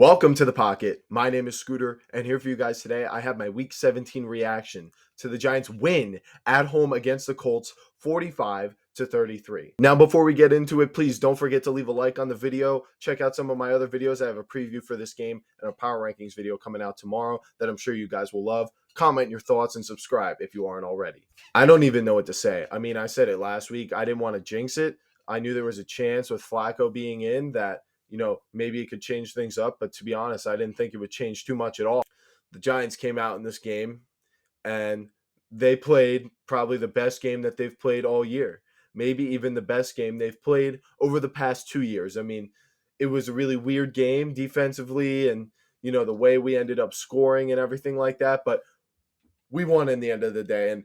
Welcome to the Pocket. My name is Scooter, and here for you guys today, I have my Week 17 reaction to the Giants' win at home against the Colts, 45-33. Now, before we get into it, please don't forget to leave a like on the video. Check out some of my other videos. I have a preview for this game and a power rankings video coming out tomorrow that I'm sure you guys will love. Comment your thoughts and subscribe if you aren't already. I don't even know what to say. I said it last week. I didn't want to jinx it. I knew there was a chance with Flacco being in that maybe it could change things up. But to be honest, I didn't think it would change too much at all. The Giants came out in this game and they played probably the best game that they've played all year. Maybe even the best game they've played over the past 2 years. It was a really weird game defensively and, the way we ended up scoring and everything like that. But we won in the end of the day. And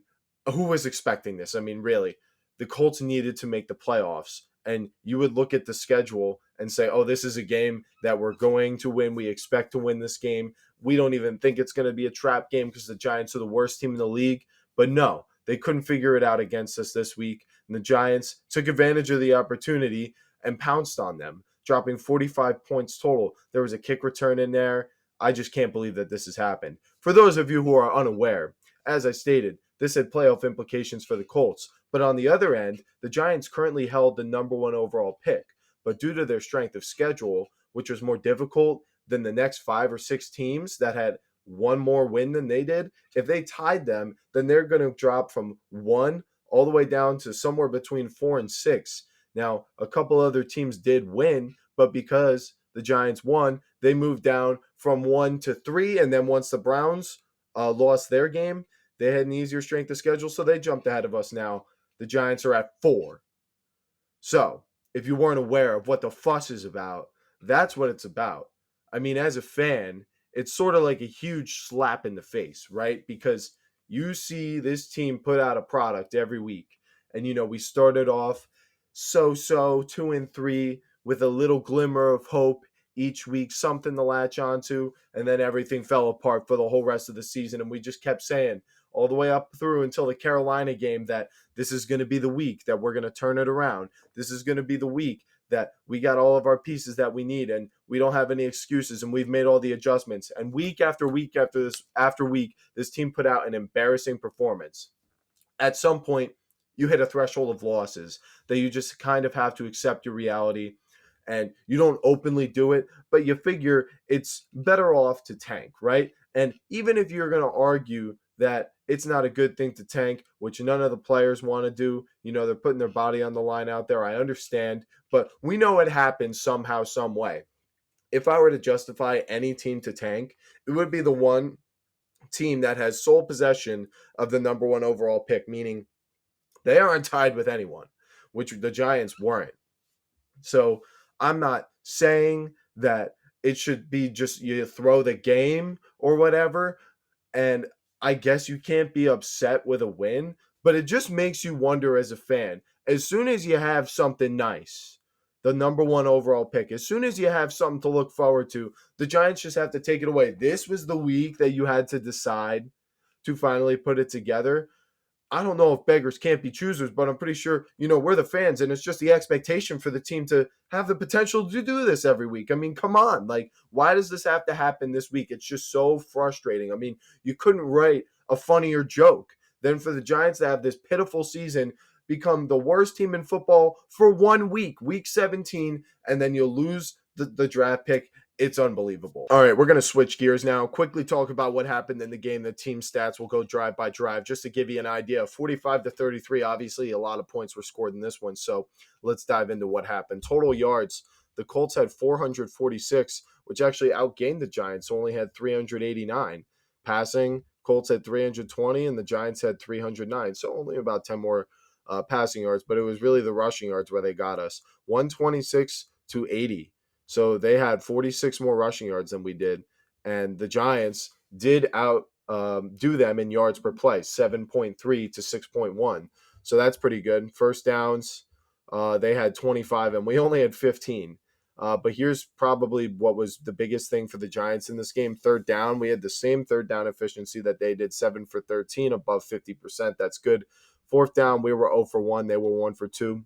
who was expecting this? Really, the Colts needed to make the playoffs. And you would look at the schedule and say, oh, this is a game that we're going to win. We expect to win this game. We don't even think it's going to be a trap game because the Giants are the worst team in the league. But no, they couldn't figure it out against us this week. And the Giants took advantage of the opportunity and pounced on them, dropping 45 points total. There was a kick return in there. I just can't believe that this has happened. For those of you who are unaware, as I stated, this had playoff implications for the Colts. But on the other end, the Giants currently held the number one overall pick. But due to their strength of schedule, which was more difficult than the next 5 or 6 teams that had one more win than they did, if they tied them, then they're going to drop from 1 all the way down to somewhere between 4 and 6. Now, a couple other teams did win, but because the Giants won, they moved down from 1 to 3. And then once the Browns lost their game, they had an easier strength of schedule, so they jumped ahead of us now. The Giants are at 4. So, if you weren't aware of what the fuss is about, that's what it's about. As a fan, it's sort of like a huge slap in the face, right? Because you see this team put out a product every week. And, we started off so 2 and 3 with a little glimmer of hope each week, something to latch onto. And then everything fell apart for the whole rest of the season. And we just kept saying, all the way up through until the Carolina game, that this is going to be the week that we're going to turn it around. This is going to be the week that we got all of our pieces that we need and we don't have any excuses and we've made all the adjustments. And week after week after week, this team put out an embarrassing performance. At some point, you hit a threshold of losses that you just kind of have to accept your reality. And you don't openly do it, but you figure it's better off to tank, right? And even if you're going to argue that it's not a good thing to tank, which none of the players want to do. They're putting their body on the line out there. I understand, but we know it happens somehow, some way. If I were to justify any team to tank, it would be the one team that has sole possession of the number one overall pick, meaning they aren't tied with anyone, which the Giants weren't. So I'm not saying that it should be just you throw the game or whatever. And I guess you can't be upset with a win, but it just makes you wonder as a fan. As soon as you have something nice, the number one overall pick, as soon as you have something to look forward to, the Giants just have to take it away. This was the week that you had to decide to finally put it together. I don't know if beggars can't be choosers, but I'm pretty sure, we're the fans, and it's just the expectation for the team to have the potential to do this every week. Come on. Why does this have to happen this week? It's just so frustrating. You couldn't write a funnier joke than for the Giants to have this pitiful season, become the worst team in football for 1 week, week 17, and then you'll lose the draft pick. It's unbelievable. All right, we're going to switch gears now. Quickly talk about what happened in the game. The team stats will go drive by drive just to give you an idea. 45-33, obviously a lot of points were scored in this one. So let's dive into what happened. Total yards, the Colts had 446, which actually outgained the Giants, so only had 389. Passing, Colts had 320 and the Giants had 309. So only about 10 more passing yards, but it was really the rushing yards where they got us. 126-80. So they had 46 more rushing yards than we did. And the Giants did do them in yards per play, 7.3 to 6.1. So that's pretty good. First downs, they had 25 and we only had 15. But here's probably what was the biggest thing for the Giants in this game. Third down, we had the same third down efficiency that they did, 7 for 13, above 50%. That's good. Fourth down, we were 0 for 1. They were 1 for 2.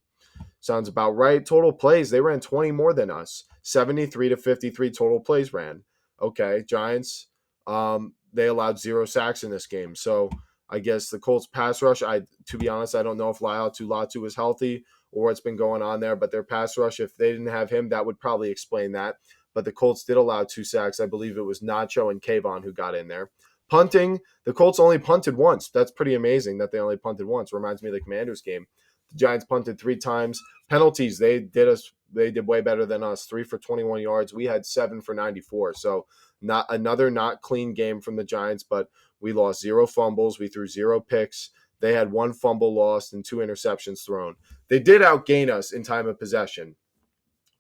sounds about right. Total plays, they ran 20 more than us. 73 to 53 total plays ran. Okay, Giants, they allowed 0 sacks in this game. So I guess the Colts pass rush, to be honest, I don't know if Latu is healthy or what's been going on there, but their pass rush, if they didn't have him, that would probably explain that. But the Colts did allow 2 sacks. I believe it was Nacho and Kayvon who got in there. Punting, the Colts only punted once. That's pretty amazing that they only punted once. Reminds me of the Commanders game. The Giants punted 3 times. Penalties, they did way better than us. 3 for 21 yards. We had 7 for 94. So not clean game from the Giants, but we lost 0 fumbles. We threw 0 picks. They had 1 fumble lost and 2 interceptions thrown. They did outgain us in time of possession.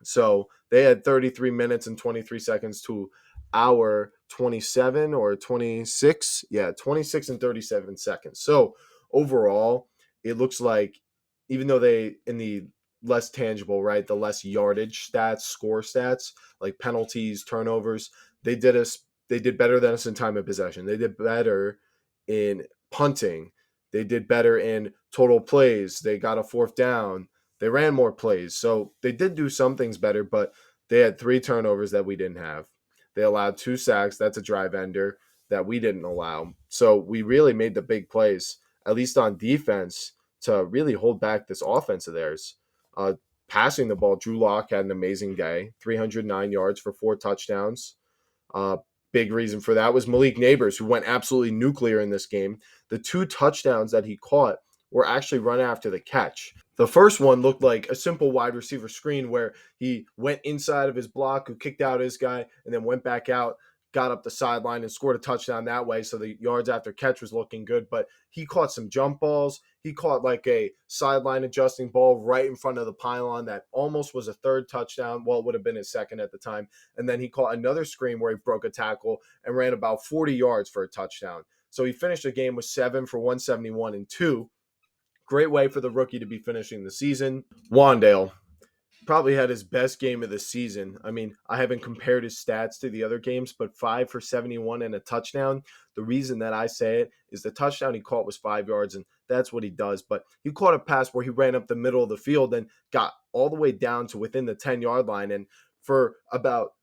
So they had 33 minutes and 23 seconds to our 27 or 26. Yeah, 26 and 37 seconds. So overall, it looks like even though they, in the less tangible, right, the less yardage stats, score stats, like penalties, turnovers, they did better than us in time of possession. They did better in punting. They did better in total plays. They got a 4th down. They ran more plays. So they did do some things better, but they had 3 turnovers that we didn't have. They allowed 2 sacks. That's a drive ender that we didn't allow. So we really made the big plays, at least on defense, to really hold back this offense of theirs. Passing the ball, Drew Lock had an amazing day, 309 yards for 4 touchdowns. Big reason for that was Malik Nabers, who went absolutely nuclear in this game. The 2 touchdowns that he caught were actually run after the catch. The first one looked like a simple wide receiver screen where he went inside of his block, who kicked out his guy, and then went back out, got up the sideline, and scored a touchdown that way. So the yards after catch was looking good. But he caught some jump balls. He caught like a sideline adjusting ball right in front of the pylon that almost was a 3rd touchdown. Well, it would have been his 2nd at the time. And then he caught another screen where he broke a tackle and ran about 40 yards for a touchdown. So he finished the game with 7 for 171 and 2. Great way for the rookie to be finishing the season. Wandale probably had his best game of the season. I mean, I haven't compared his stats to the other games, but 5 for 71 and a touchdown. The reason that I say it is the touchdown he caught was 5 yards, and that's what he does. But he caught a pass where he ran up the middle of the field and got all the way down to within the 10-yard line. And for about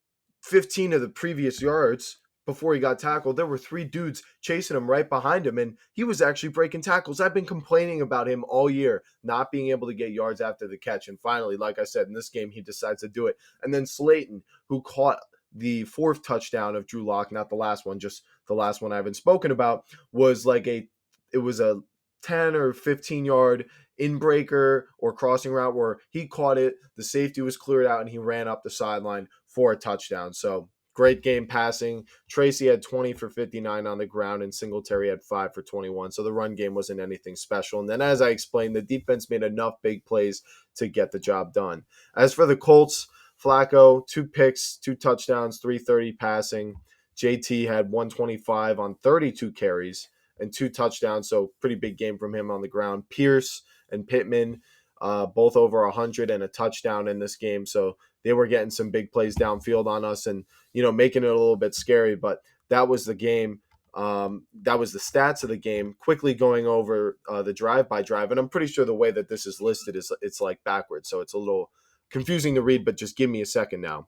15 of the previous yards, before he got tackled, there were 3 dudes chasing him right behind him, and he was actually breaking tackles. I've been complaining about him all year, not being able to get yards after the catch. And finally, like I said, in this game, he decides to do it. And then Slayton, who caught the 4th touchdown of Drew Lock, not the last one, just the last one I haven't spoken about, was it was a 10 or 15 yard inbreaker or crossing route where he caught it, the safety was cleared out, and he ran up the sideline for a touchdown. So great game passing. Tracy had 20 for 59 on the ground, and Singletary had 5 for 21. So the run game wasn't anything special. And then, as I explained, the defense made enough big plays to get the job done. As for the Colts, Flacco, 2 picks, 2 touchdowns, 330 passing. JT had 125 on 32 carries and 2 touchdowns. So pretty big game from him on the ground. Pierce and Pittman, both over 100 and a touchdown in this game. So they were getting some big plays downfield on us and, making it a little bit scary. But that was the game. That was the stats of the game. Quickly going over the drive-by-drive. And I'm pretty sure the way that this is listed it's like backwards. So it's a little confusing to read, but just give me a second now.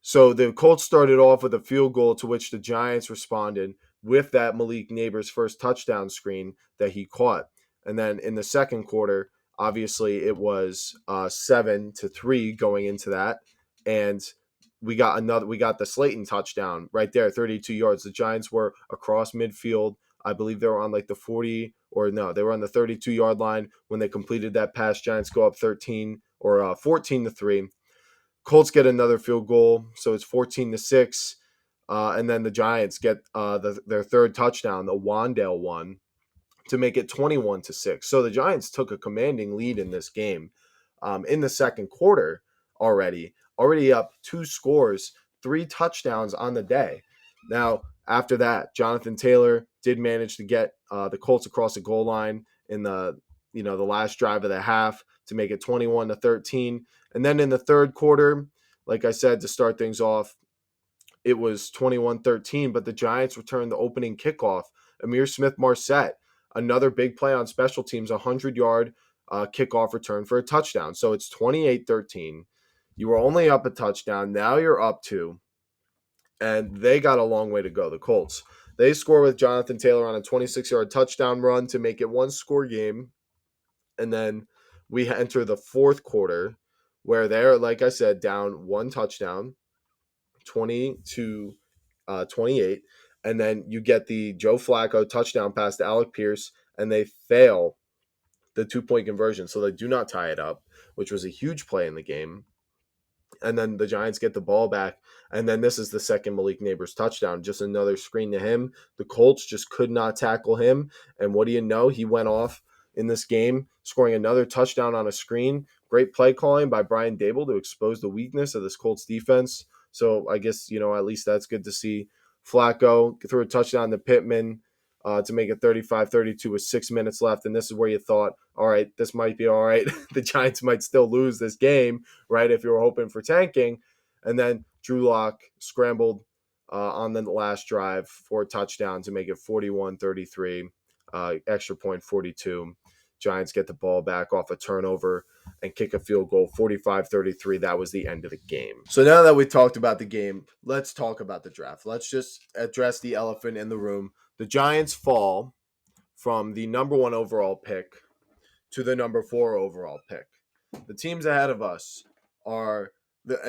So the Colts started off with a field goal to which the Giants responded with that Malik Nabers' first touchdown screen that he caught. And then in the second quarter, obviously it was 7-3 going into that. And we got the Slayton touchdown right there, 32 yards. The Giants were across midfield. I believe they were on like the 40 or no, they were on the 32-yard line when they completed that pass. Giants go up 13 or 14-3. Colts get another field goal, so it's 14-6. And then the Giants get their 3rd touchdown, the Wandale one, to make it 21-6. So the Giants took a commanding lead in this game in the second quarter already up 2 scores, 3 touchdowns on the day. Now, after that, Jonathan Taylor did manage to get the Colts across the goal line in the last drive of the half to make it 21-13. And then in the third quarter, like I said, to start things off, it was 21-13, but the Giants returned the opening kickoff. Amir Smith-Marset, another big play on special teams, 100-yard kickoff return for a touchdown. So it's 28-13. You were only up a touchdown. Now you're up 2. And they got a long way to go, the Colts. They score with Jonathan Taylor on a 26-yard touchdown run to make it one-score game. And then we enter the fourth quarter where they're, like I said, down 1 touchdown, 20-28. And then you get the Joe Flacco touchdown pass to Alec Pierce, and they fail the 2-point conversion. So they do not tie it up, which was a huge play in the game. And then the Giants get the ball back. And then this is the second Malik Neighbors touchdown. Just another screen to him. The Colts just could not tackle him. And what do you know? He went off in this game, scoring another touchdown on a screen. Great play calling by Brian Dable to expose the weakness of this Colts defense. So I guess, at least that's good to see. Flacco threw a touchdown to Pittman to make it 35-32 with 6 minutes left. And this is where you thought, all right, this might be all right. The Giants might still lose this game, right, if you were hoping for tanking. And then Drew Lock scrambled on the last drive for a touchdown to make it 41-33, extra point 42. Giants get the ball back off a turnover and kick a field goal, 45-33. That was the end of the game. So now that we've talked about the game, let's talk about the draft. Let's just address the elephant in the room. The Giants fall from the number 1 overall pick to the number 4 overall pick. The teams ahead of us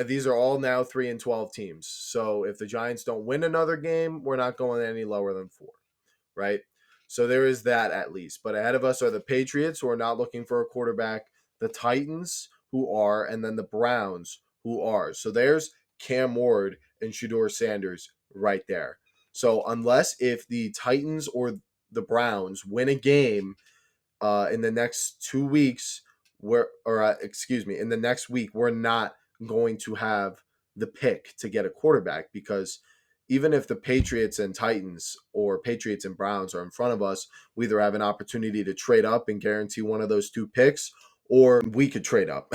these are all now 3-12 teams. So if the Giants don't win another game, we're not going any lower than 4, right? So there is that at least. But ahead of us are the Patriots, who are not looking for a quarterback, the Titans, who are, and then the Browns, who are. So there's Cam Ward and Shedeur Sanders right there. So unless if the Titans or the Browns win a game in the next 2 weeks, in the next week, we're not going to have the pick to get a quarterback, because even if the Patriots and Titans or Patriots and Browns are in front of us, we either have an opportunity to trade up and guarantee one of those 2 picks, or we could trade up.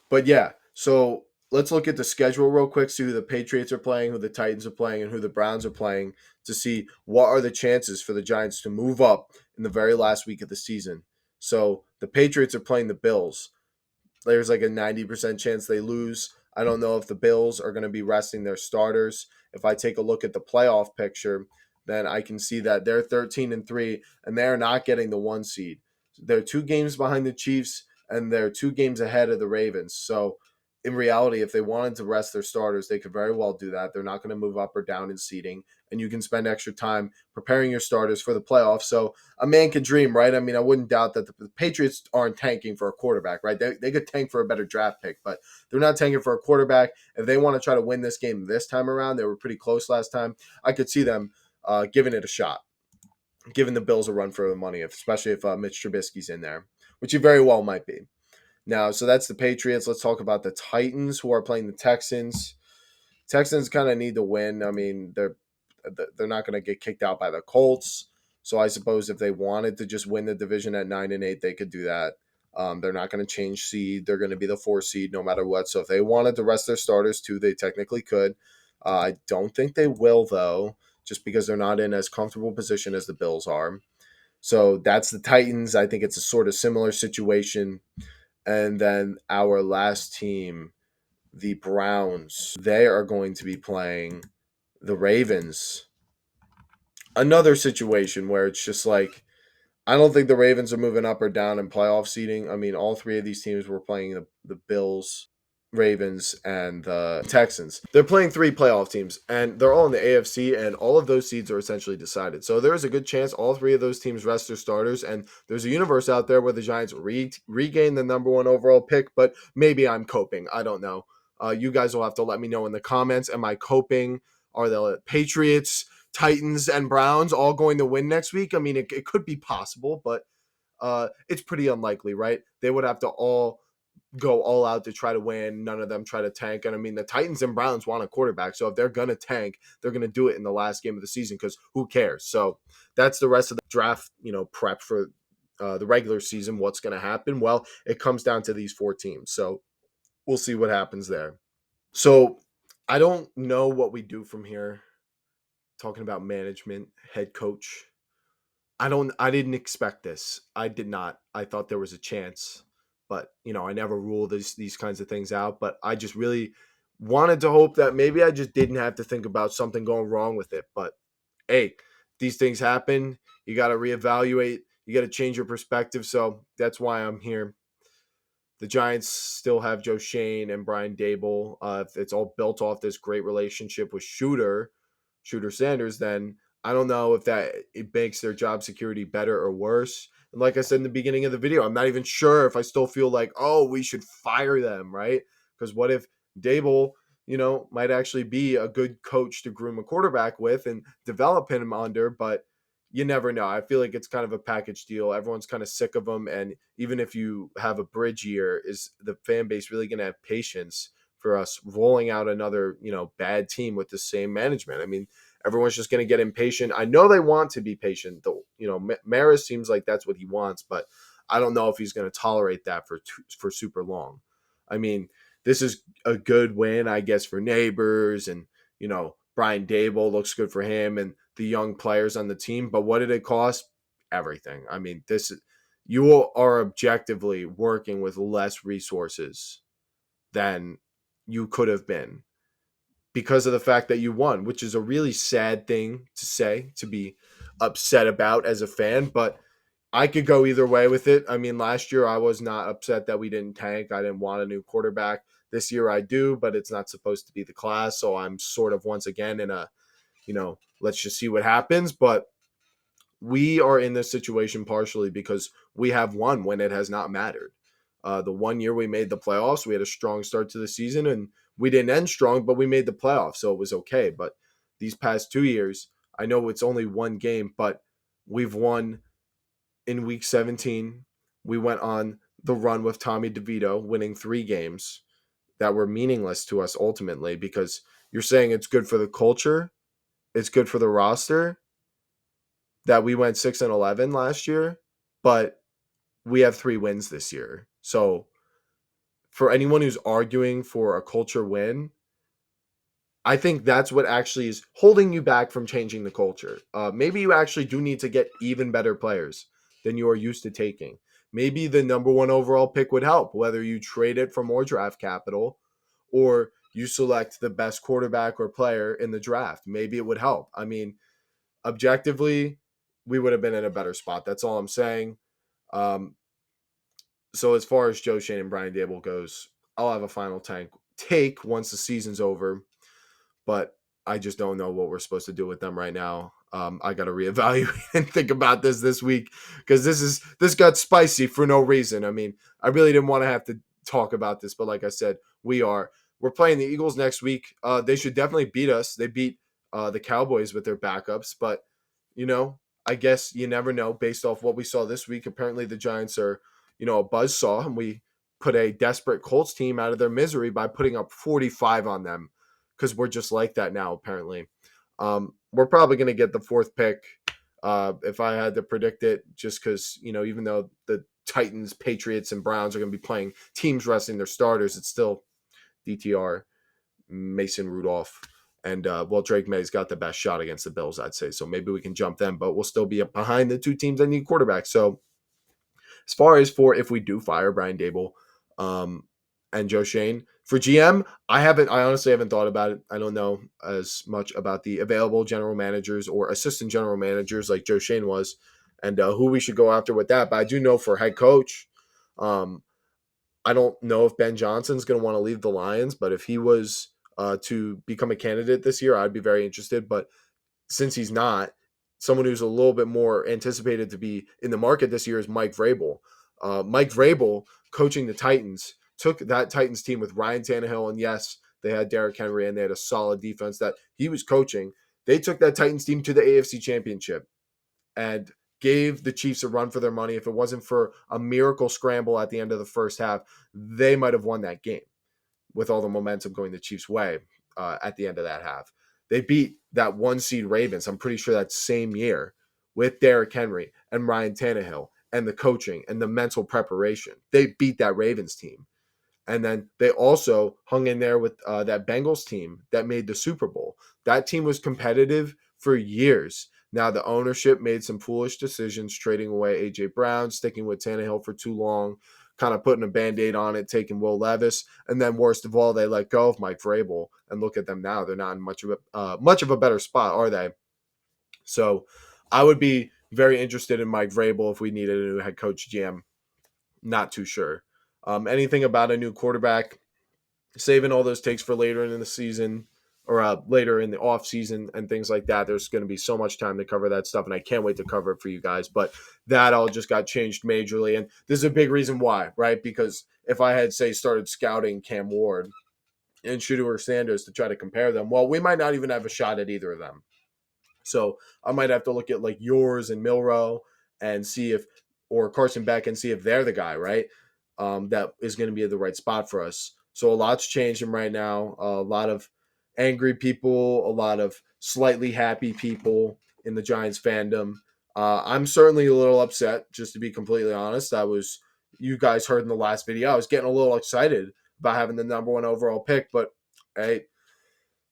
But yeah, so let's look at the schedule real quick, see who the Patriots are playing, who the Titans are playing, and who the Browns are playing, to see what are the chances for the Giants to move up in the very last week of the season. So the Patriots are playing the Bills. There's like a 90% chance they lose. I don't know if the Bills are going to be resting their starters. If I take a look at the playoff picture, then I can see that they're 13-3, and they're not getting the 1 seed. They're 2 games behind the Chiefs, and they're 2 games ahead of the Ravens. So in reality, if they wanted to rest their starters, they could very well do that. They're not going to move up or down in seeding, and you can spend extra time preparing your starters for the playoffs. So a man can dream, right? I mean, I wouldn't doubt that the Patriots aren't tanking for a quarterback, right? They could tank for a better draft pick, but they're not tanking for a quarterback. If they want to try to win this game this time around, they were pretty close last time. I could see them giving it a shot, giving the Bills a run for the money, especially if Mitch Trubisky's in there, which he very well might be. Now, so that's the Patriots. Let's talk about the Titans, who are playing the Texans. Texans kind of need to win. I mean, they're not going to get kicked out by the Colts. So I suppose if they wanted to just win the division at 9-8, they could do that. They're not going to change seed. They're going to be the 4 seed no matter what. So if they wanted to rest their starters too, they technically could. I don't think they will, though, just because they're not in as comfortable position as the Bills are. So that's the Titans. I think it's a sort of similar situation. And then our last team, the Browns, they are going to be playing the Ravens. Another situation where it's just like, I don't think the Ravens are moving up or down in playoff seeding. I mean, all 3 of these teams were playing the Bills, Ravens, and the Texans. They're playing 3 playoff teams, and they're all in the AFC, and all of those seeds are essentially decided. So there's a good chance all 3 of those teams rest their starters, and there's a universe out there where the Giants regain the number 1 overall pick, but maybe I'm coping. I don't know. You guys will have to let me know in the comments. Am I coping? Are the Patriots, Titans, and Browns all going to win next week? I mean, it could be possible, but it's pretty unlikely, right? They would have to all go all out to try to win. None of them try to tank. And I mean, the Titans and Browns want a quarterback. So if they're going to tank, they're going to do it in the last game of the season, because who cares? So that's the rest of the draft, prep for the regular season. What's going to happen? Well, it comes down to these 4 teams. So we'll see what happens there. So I don't know what we do from here. Talking about management, head coach. I didn't expect this. I did not. I thought there was a chance, but I never rule these kinds of things out. But I just really wanted to hope that maybe I just didn't have to think about something going wrong with it. But hey, these things happen. You got to reevaluate. You got to change your perspective. So that's why I'm here. The Giants still have Joe Shane and Brian Dable. If it's all built off this great relationship with Shooter Sanders, then I don't know if that it makes their job security better or worse. And like I said in the beginning of the video, I'm not even sure if I still feel like, oh, we should fire them, right? Because what if Dable, might actually be a good coach to groom a quarterback with and develop him under, but you never know. I feel like it's kind of a package deal. Everyone's kind of sick of them, and even if you have a bridge year, is the fan base really going to have patience for us rolling out another, bad team with the same management? I mean, everyone's just going to get impatient. I know they want to be patient, though. Maris seems like that's what he wants, but I don't know if he's going to tolerate that for super long. I mean, this is a good win, I guess, for NABERS, and Brian Dable looks good for him and the young players on the team. But what did it cost? Everything. I mean, you are objectively working with less resources than you could have been because of the fact that you won, which is a really sad thing to say, to be upset about as a fan. But I could go either way with it. I mean, last year I was not upset that we didn't tank. I didn't want a new quarterback. This year I do, but it's not supposed to be the class. So I'm sort of once again in a, let's just see what happens. But we are in this situation partially because we have won when it has not mattered. The 1 year we made the playoffs, we had a strong start to the season, and we didn't end strong, but we made the playoffs, so it was okay. But these past 2 years, I know it's only one game, but we've won in week 17. We went on the run with Tommy DeVito, winning 3 games that were meaningless to us ultimately because you're saying it's good for the culture, it's good for the roster, that we went 6-11 last year, but we have 3 wins this year. So for anyone who's arguing for a culture win, I think that's what actually is holding you back from changing the culture. Maybe you actually do need to get even better players than you are used to taking. Maybe the number 1 overall pick would help, whether you trade it for more draft capital or you select the best quarterback or player in the draft. Maybe it would help. I mean, objectively, we would have been in a better spot. That's all I'm saying. Um, so as far as Joe Shane and Brian Dable goes, I'll have a final take once the season's over, but I just don't know what we're supposed to do with them right now. I got to reevaluate and think about this week because this got spicy for no reason. I mean, I really didn't want to have to talk about this, but like I said, we're playing the Eagles next week. They should definitely beat us. They beat the Cowboys with their backups, but I guess you never know based off what we saw this week. Apparently the Giants are, a buzzsaw, and we put a desperate Colts team out of their misery by putting up 45 on them because we're just like that now, apparently. We're probably going to get the 4th pick if I had to predict it, just because, even though the Titans, Patriots, and Browns are going to be playing teams resting their starters, it's still DTR, Mason Rudolph, and Drake May's got the best shot against the Bills, I'd say. So maybe we can jump them, but we'll still be behind the 2 teams that need quarterbacks. So as far as for if we do fire Brian Dable and Joe Shane for GM, I honestly haven't thought about it. I don't know as much about the available general managers or assistant general managers like Joe Shane was, and who we should go after with that. But I do know for head coach, I don't know if Ben Johnson's going to want to leave the Lions, but if he was to become a candidate this year, I'd be very interested. But since he's not, someone who's a little bit more anticipated to be in the market this year is Mike Vrabel. Mike Vrabel, coaching the Titans, took that Titans team with Ryan Tannehill, and yes, they had Derrick Henry, and they had a solid defense that he was coaching. They took that Titans team to the AFC Championship and gave the Chiefs a run for their money. If it wasn't for a miracle scramble at the end of the first half, they might have won that game with all the momentum going the Chiefs' way at the end of that half. They beat that 1 seed Ravens, I'm pretty sure that same year, with Derrick Henry and Ryan Tannehill and the coaching and the mental preparation. They beat that Ravens team. And then they also hung in there with that Bengals team that made the Super Bowl. That team was competitive for years. Now, the ownership made some foolish decisions, trading away A.J. Brown, sticking with Tannehill for too long, kind of putting a Band-Aid on it, taking Will Levis, and then worst of all, they let go of Mike Vrabel. And look at them now; they're not in much of a better spot, are they? So, I would be very interested in Mike Vrabel if we needed a new head coach GM. Not too sure. Anything about a new quarterback? Saving all those takes for later in the season or later in the off season and things like that. There's going to be so much time to cover that stuff, and I can't wait to cover it for you guys. But that all just got changed majorly, and this is a big reason why, right? Because if I had, say, started scouting Cam Ward and Shedeur Sanders to try to compare them, well, we might not even have a shot at either of them. So I might have to look at like yours and Milrow and see if, or Carson Beck and see if they're the guy, right? That is going to be at the right spot for us. So a lot's changing right now. A lot of angry people, a lot of slightly happy people in the Giants fandom. I'm certainly a little upset, just to be completely honest. You guys heard in the last video, I was getting a little excited about having the number one overall pick, but hey,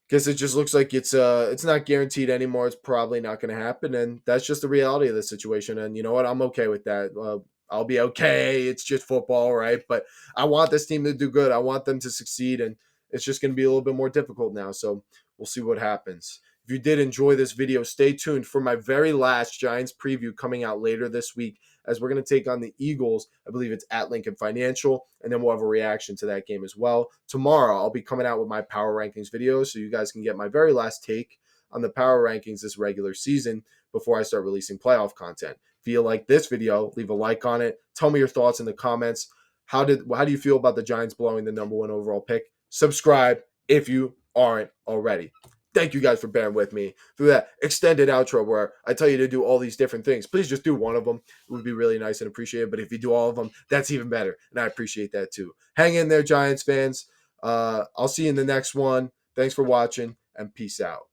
guess it just looks like it's not guaranteed anymore. It's probably not going to happen, and that's just the reality of the situation. And you know what? I'm okay with that. I'll be okay. It's just football, right? But I want this team to do good. I want them to succeed, and it's just going to be a little bit more difficult now. So we'll see what happens. If you did enjoy this video, stay tuned for my very last Giants preview coming out later this week, as we're going to take on the Eagles. I believe it's at Lincoln Financial, and then we'll have a reaction to that game as well. Tomorrow, I'll be coming out with my power rankings video, so you guys can get my very last take on the power rankings this regular season before I start releasing playoff content. If you like this video, leave a like on it. Tell me your thoughts in the comments. How do you feel about the Giants blowing the number one overall pick? Subscribe if you aren't already. Thank you guys for bearing with me through that extended outro where I tell you to do all these different things. Please just do one of them. It would be really nice and appreciated. But if you do all of them, that's even better. And I appreciate that too. Hang in there, Giants fans. I'll see you in the next one. Thanks for watching, and peace out.